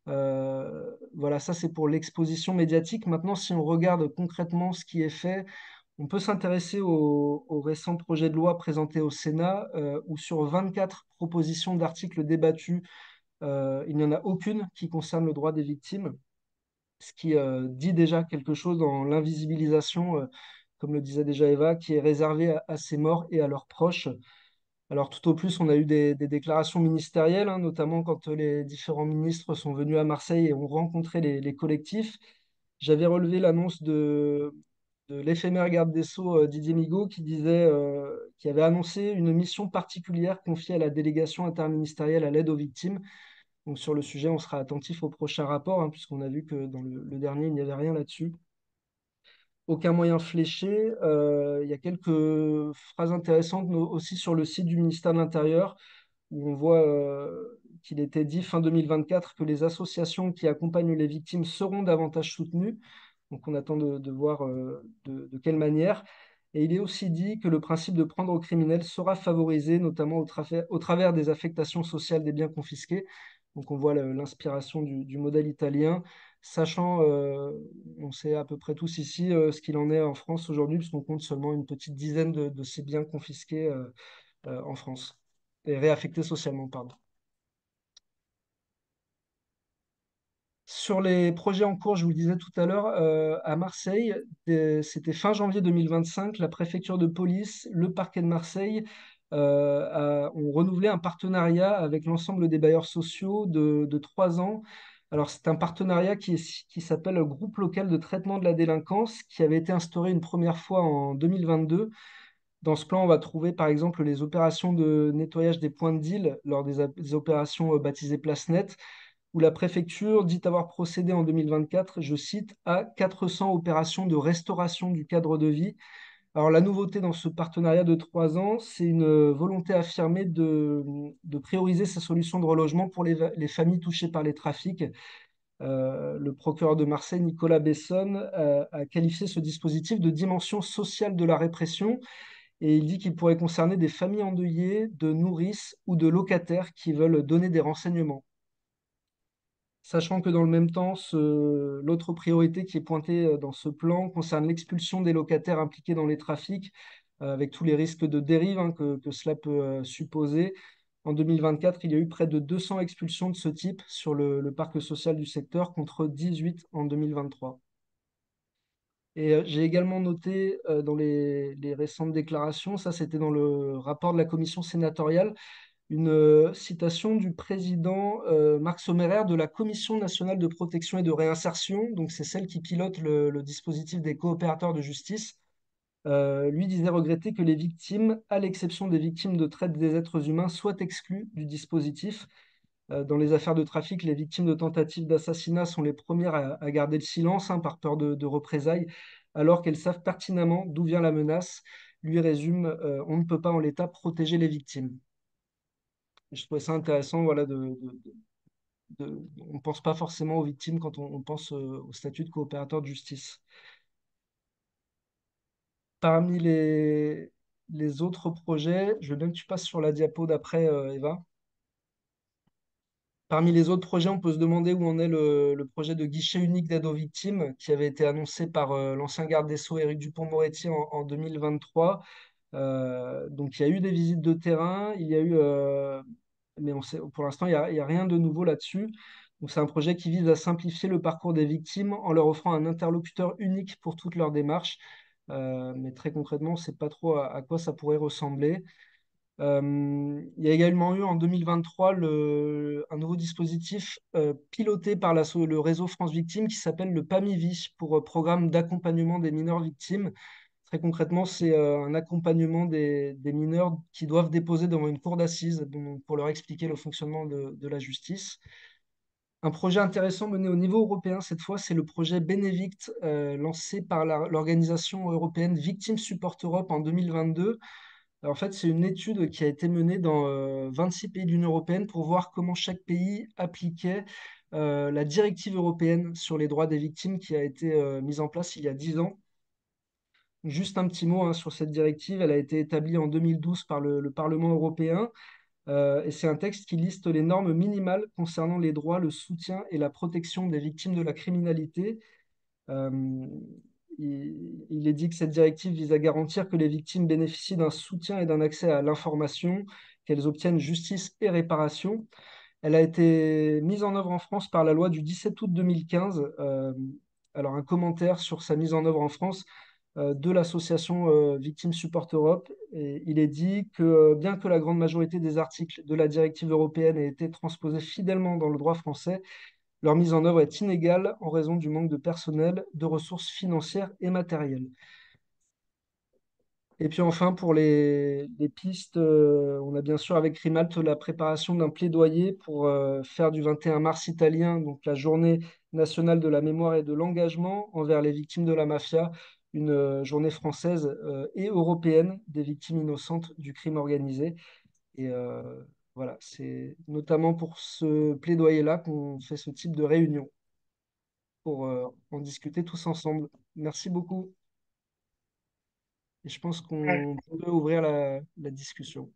Voilà, ça c'est pour l'exposition médiatique. Maintenant, si on regarde concrètement ce qui est fait, on peut s'intéresser au récent projet de loi présenté au Sénat, où sur 24 propositions d'articles débattus, il n'y en a aucune qui concerne le droit des victimes, ce qui dit déjà quelque chose dans l'invisibilisation, comme le disait déjà Eva, qui est réservée à ces morts et à leurs proches. Alors tout au plus, on a eu des déclarations ministérielles, hein, notamment quand les différents ministres sont venus à Marseille et ont rencontré les collectifs. J'avais relevé l'annonce de l'éphémère garde des Sceaux Didier Migaud qui avait annoncé une mission particulière confiée à la délégation interministérielle à l'aide aux victimes. Donc sur le sujet, on sera attentif au prochain rapport, hein, puisqu'on a vu que dans le dernier, il n'y avait rien là-dessus. Aucun moyen fléché. Il y a quelques phrases intéressantes aussi sur le site du ministère de l'Intérieur, où on voit qu'il était dit fin 2024 que les associations qui accompagnent les victimes seront davantage soutenues. Donc on attend de voir de quelle manière. Et il est aussi dit que le principe de prendre au criminel sera favorisé, notamment au travers des affectations sociales des biens confisqués. Donc on voit l'inspiration du modèle italien, sachant, on sait à peu près tous ici ce qu'il en est en France aujourd'hui, puisqu'on compte seulement une petite dizaine de ces biens confisqués en France et réaffectés socialement, pardon. Sur les projets en cours, je vous le disais tout à l'heure, à Marseille, c'était fin janvier 2025, la préfecture de police, le parquet de Marseille ont renouvelé un partenariat avec l'ensemble des bailleurs sociaux de 3 ans. Alors, c'est un partenariat qui s'appelle le Groupe local de traitement de la délinquance, qui avait été instauré une première fois en 2022. Dans ce plan, on va trouver par exemple les opérations de nettoyage des points de deal lors des opérations baptisées Place Net, où la préfecture dit avoir procédé en 2024, je cite, à 400 opérations de restauration du cadre de vie. Alors la nouveauté dans ce partenariat de 3 ans, c'est une volonté affirmée de prioriser ces solutions de relogement pour les familles touchées par les trafics. Le procureur de Marseille, Nicolas Besson, a qualifié ce dispositif de dimension sociale de la répression et il dit qu'il pourrait concerner des familles endeuillées, de nourrices ou de locataires qui veulent donner des renseignements. Sachant que dans le même temps, l'autre priorité qui est pointée dans ce plan concerne l'expulsion des locataires impliqués dans les trafics, avec tous les risques de dérive hein, que cela peut supposer. En 2024, il y a eu près de 200 expulsions de ce type sur le parc social du secteur, contre 18 en 2023. Et j'ai également noté dans les récentes déclarations, ça c'était dans le rapport de la commission sénatoriale, une citation du président Marc Sommerer de la Commission nationale de protection et de réinsertion, donc c'est celle qui pilote le dispositif des coopérateurs de justice. Lui disait regretter que les victimes, à l'exception des victimes de traite des êtres humains, soient exclues du dispositif. Dans les affaires de trafic, les victimes de tentatives d'assassinat sont les premières à garder le silence hein, par peur de représailles, alors qu'elles savent pertinemment d'où vient la menace. Lui résume, on ne peut pas en l'état protéger les victimes. Et je trouvais ça intéressant, voilà, on ne pense pas forcément aux victimes quand on pense au statut de coopérateur de justice. Parmi les autres projets, je veux bien que tu passes sur la diapo d'après, Eva. Parmi les autres projets, on peut se demander où en est le projet de guichet unique d'aide aux victimes qui avait été annoncé par l'ancien garde des Sceaux Éric Dupond-Moretti en 2023. Donc il y a eu des visites de terrain, il y a eu, mais on sait, pour l'instant, il y a rien de nouveau là-dessus. Donc c'est un projet qui vise à simplifier le parcours des victimes en leur offrant un interlocuteur unique pour toutes leurs démarches. Mais très concrètement, on ne sait pas trop à quoi ça pourrait ressembler. Il y a également eu en 2023 un nouveau dispositif piloté par le réseau France Victimes qui s'appelle le PAMIVI pour Programme d'accompagnement des mineurs victimes. Très concrètement, c'est un accompagnement des mineurs qui doivent déposer devant une cour d'assises pour leur expliquer le fonctionnement de la justice. Un projet intéressant mené au niveau européen, cette fois, c'est le projet Bénévict, lancé par l'organisation européenne Victim Support Europe en 2022. En fait, c'est une étude qui a été menée dans 26 pays de l'Union européenne pour voir comment chaque pays appliquait la directive européenne sur les droits des victimes qui a été mise en place il y a 10 ans. Juste un petit mot hein, sur cette directive. Elle a été établie en 2012 par le Parlement européen et c'est un texte qui liste les normes minimales concernant les droits, le soutien et la protection des victimes de la criminalité. Euh, il est dit que cette directive vise à garantir que les victimes bénéficient d'un soutien et d'un accès à l'information, qu'elles obtiennent justice et réparation. Elle a été mise en œuvre en France par la loi du 17 août 2015. Alors, un commentaire sur sa mise en œuvre en France de l'association Victimes Support Europe. Et il est dit que bien que la grande majorité des articles de la directive européenne aient été transposés fidèlement dans le droit français, leur mise en œuvre est inégale en raison du manque de personnel, de ressources financières et matérielles. Et puis enfin, pour les pistes, on a bien sûr avec Rimalt la préparation d'un plaidoyer pour faire du 21 mars italien, donc la journée nationale de la mémoire et de l'engagement envers les victimes de la mafia, une journée française et européenne des victimes innocentes du crime organisé. Et voilà, c'est notamment pour ce plaidoyer-là qu'on fait ce type de réunion, pour en discuter tous ensemble. Merci beaucoup. Et je pense qu'on peut ouvrir la discussion.